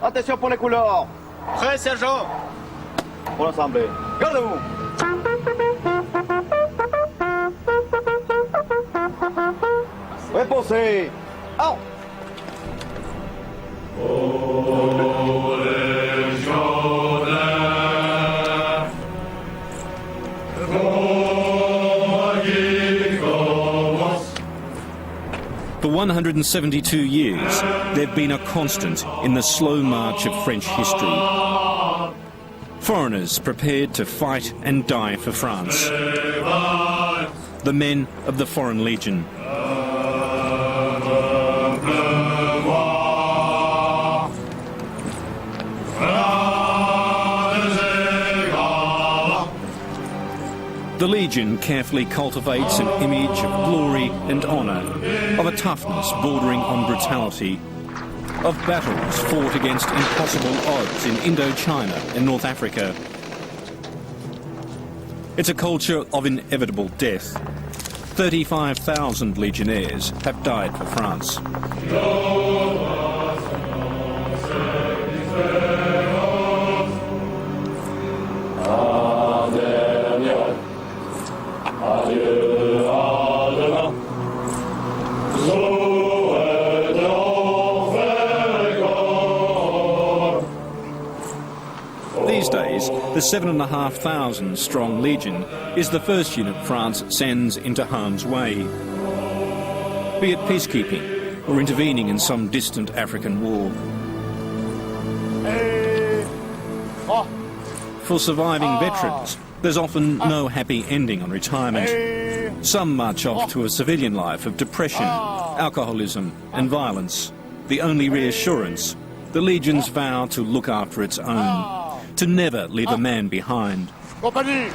Attention pour les couleurs. Prêt, sergent. Pour l'assemblée. Gardez-vous. Repoussez. Out. For 172 years, they've been a constant in the slow march of French history. Foreigners prepared to fight and die for France. The men of the Foreign Legion. The Legion carefully cultivates an image of glory and honour, of a toughness bordering on brutality, of battles fought against impossible odds in Indochina and North Africa. It's a culture of inevitable death. 35,000 legionnaires have died for France. These days, the 7,500 strong Legion is the first unit France sends into harm's way, be it peacekeeping or intervening in some distant African war. For surviving veterans, there's often no happy ending on retirement. Some march off to a civilian life of depression, alcoholism and violence. The only reassurance, the Legion's vow to look after its own, to never leave a man behind. Compagnie.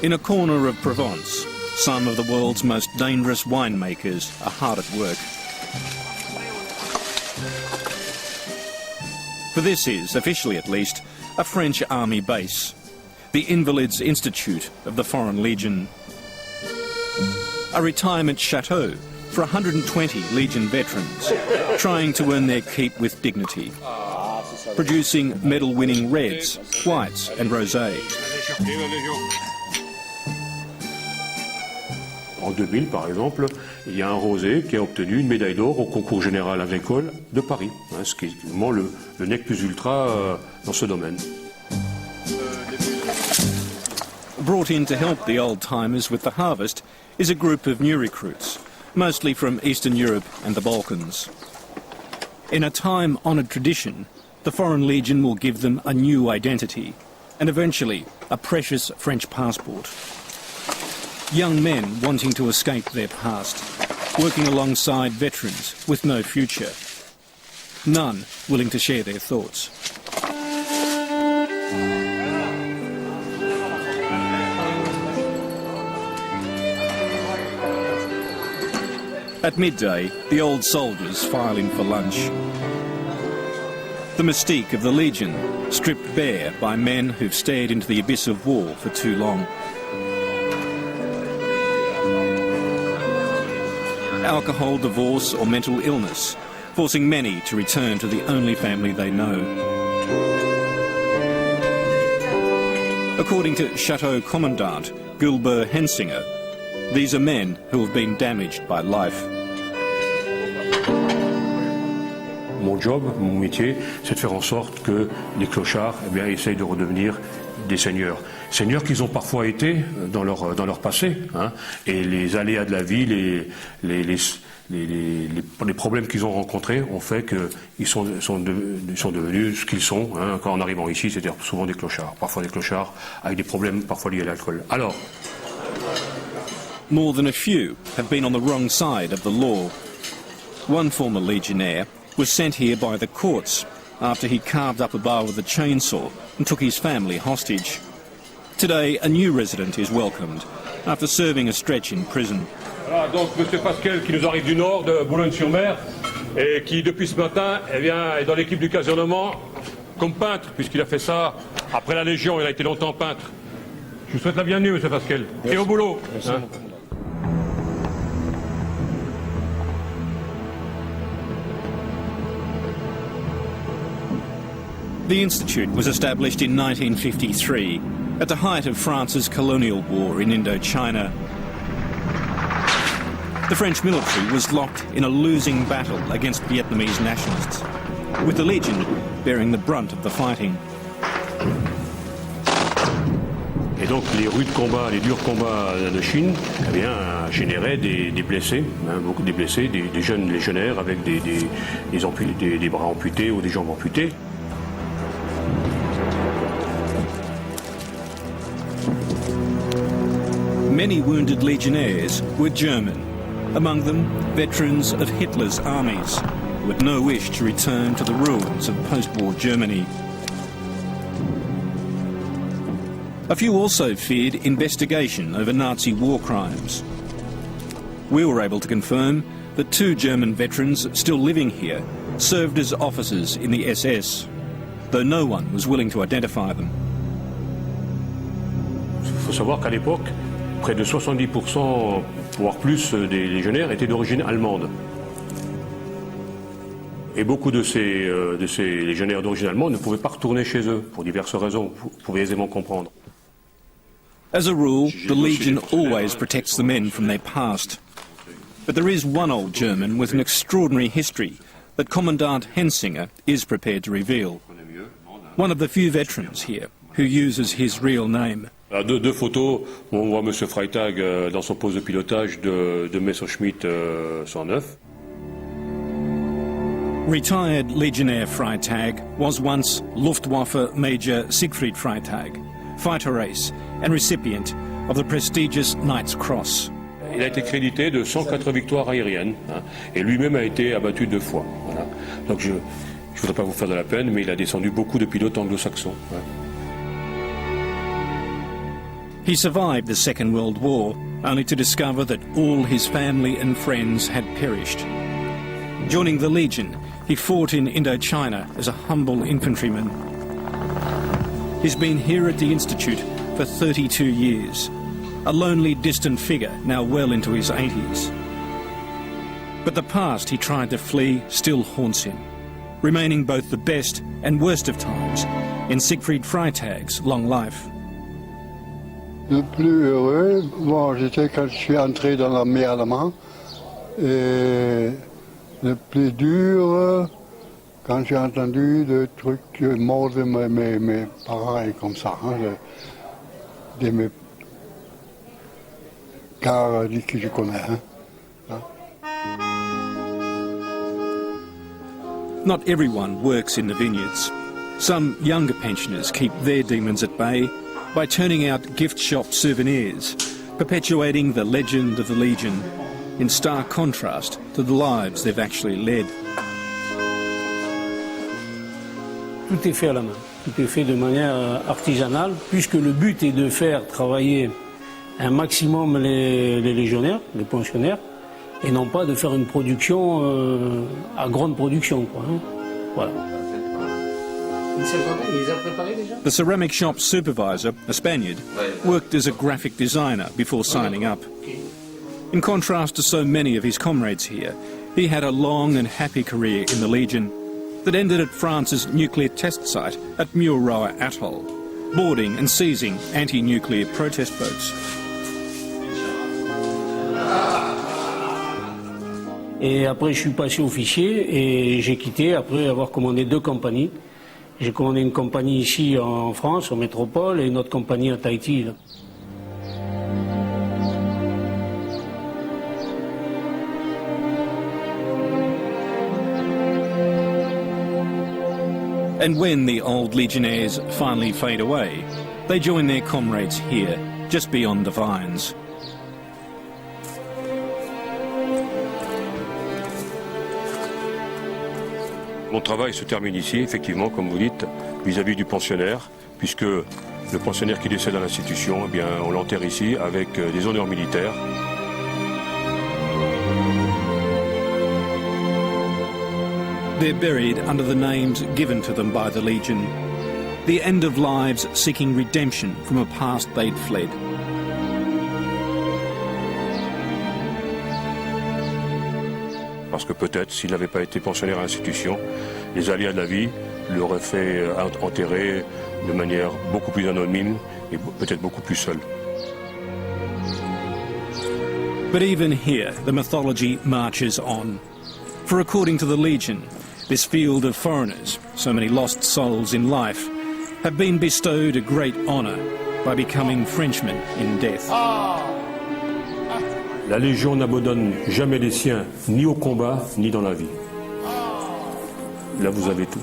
In a corner of Provence, some of the world's most dangerous winemakers are hard at work. For this is, officially at least, a French army base, the Invalids Institute of the Foreign Legion. A retirement chateau for 120 Legion veterans trying to earn their keep with dignity, producing medal-winning reds, whites and rosés. En 2000, par exemple, il y a un rosé qui a obtenu une médaille d'or au concours général agricole de Paris, ce qui est vraiment le nec plus ultra dans ce domaine. Brought in to help the old-timers with the harvest is a group of new recruits, mostly from Eastern Europe and the Balkans. In a time-honoured tradition, the Foreign Legion will give them a new identity and eventually a precious French passport. Young men wanting to escape their past, working alongside veterans with no future. None willing to share their thoughts. At midday, the old soldiers file in for lunch. The mystique of the Legion, stripped bare by men who've stared into the abyss of war for too long. Alcohol, divorce or mental illness, forcing many to return to the only family they know. According to Chateau Commandant Gilbert Hensinger, these are men who have been damaged by life. Mon job, mon métier, c'est de faire en sorte que les clochards essayent de redevenir des seigneurs. Seigneurs qu'ils ont parfois été dans leur passé, et les aléas de la vie, les problèmes qu'ils ont rencontrés ont fait qu'ils sont devenus ce qu'ils sont. Quand en arrivant ici, c'était souvent des clochards, parfois des clochards avec des problèmes parfois liés à l'alcool. Alors, more than a few have been on the wrong side of the law. One former legionnaire was sent here by the courts after he carved up a bar with a chainsaw and took his family hostage. Today, a new resident is welcomed after serving a stretch in prison. Voilà, donc M. Pascal qui nous arrive du nord, de Boulogne-sur-Mer, et qui depuis ce matin est dans l'équipe du casernement comme peintre, puisqu'il a fait ça après la Légion, il a été longtemps peintre. Je vous souhaite la bienvenue, monsieur Pascal. Et au boulot. Hein. The Institute was established in 1953 at the height of France's colonial war in Indochina. The French military was locked in a losing battle against Vietnamese nationalists, with the Legion bearing the brunt of the fighting. Et donc les rudes combats, les durs combats de Chine, eh bien, généraient des blessés, hein, beaucoup des blessés, des jeunes légionnaires avec des bras amputés ou des jambes amputées. Many wounded legionnaires were German, among them veterans of Hitler's armies, who had no wish to return to the ruins of post-war Germany. A few also feared investigation over Nazi war crimes. We were able to confirm that 2 German veterans still living here served as officers in the SS, though no one was willing to identify them. Il faut savoir qu'à l'époque, près de 70%, voire plus, des légionnaires étaient d'origine allemande. Et beaucoup de ces légionnaires d'origine allemande ne pouvaient pas retourner chez eux, pour diverses raisons, vous pouvez aisément comprendre. As a rule, the Legion always protects the men from their past. But there is one old German with an extraordinary history that Commandant Hensinger is prepared to reveal. One of the few veterans here who uses his real name. Deux photos où on voit M. Freitag dans son poste de pilotage de Messerschmitt 109. Retired Legionnaire Freitag was once Luftwaffe Major Siegfried Freitag, fighter ace and recipient of the prestigious Knight's Cross. Il a été crédité de 104 victoires aériennes, hein, et lui-même a été abattu 2 fois. Voilà. Donc je ne voudrais pas vous faire de la peine, mais il a descendu beaucoup de pilotes anglo-saxons. Hein. He survived the Second World War, only to discover that all his family and friends had perished. Joining the Legion, he fought in Indochina as a humble infantryman. He's been here at the Institute for 32 years, a lonely, distant figure now well into his 80s. But the past he tried to flee still haunts him, remaining both the best and worst of times in Siegfried Freitag's long life. Le plus heureux, bon, j'étais quand je suis entré dans l'armée allemande. Et le plus dur, quand j'ai entendu des trucs morts de mes parents et comme ça, hein, de mes gars que je connais. Hein. Not everyone works in the vineyards. Some younger pensioners keep their demons at bay by turning out gift shop souvenirs, perpetuating the legend of the Legion, in stark contrast to the lives they've actually led. Tout est fait à la main, tout est fait de manière artisanale, puisque le but est de faire travailler un maximum les légionnaires, les pensionnaires, et non pas de faire une production à grande production, quoi, hein. Voilà. The ceramic shop supervisor, a Spaniard, worked as a graphic designer before signing up. In contrast to so many of his comrades here, he had a long and happy career in the Legion that ended at France's nuclear test site at Mururoa Atoll, boarding and seizing anti-nuclear protest boats. Et après, je suis passé officier et j'ai quitté après avoir commandé 2 compagnies. J'ai commandé une compagnie ici en France, en métropole, et une autre compagnie à Tahiti. Là. And when the old legionnaires finally fade away, they join their comrades here, just beyond the vines. Mon travail se termine ici, effectivement, comme vous dites, vis-à-vis du pensionnaire, puisque le pensionnaire qui décède à l'institution, eh bien, on l'enterre ici avec des honneurs militaires. They're buried under the names given to them by the Legion. The end of lives seeking redemption from a past they'd fled. Parce que peut-être, s'il n'avait pas été pensionnaire à l'institution, les aléas de la vie l'auraient fait enterrer de manière beaucoup plus anonyme et peut-être beaucoup plus seul. But even here, the mythology marches on. For according to the Legion, this field of foreigners, so many lost souls in life, have been bestowed a great honour by becoming Frenchmen in death. La Légion n'abandonne jamais les siens, ni au combat, ni dans la vie. Là, vous avez tout.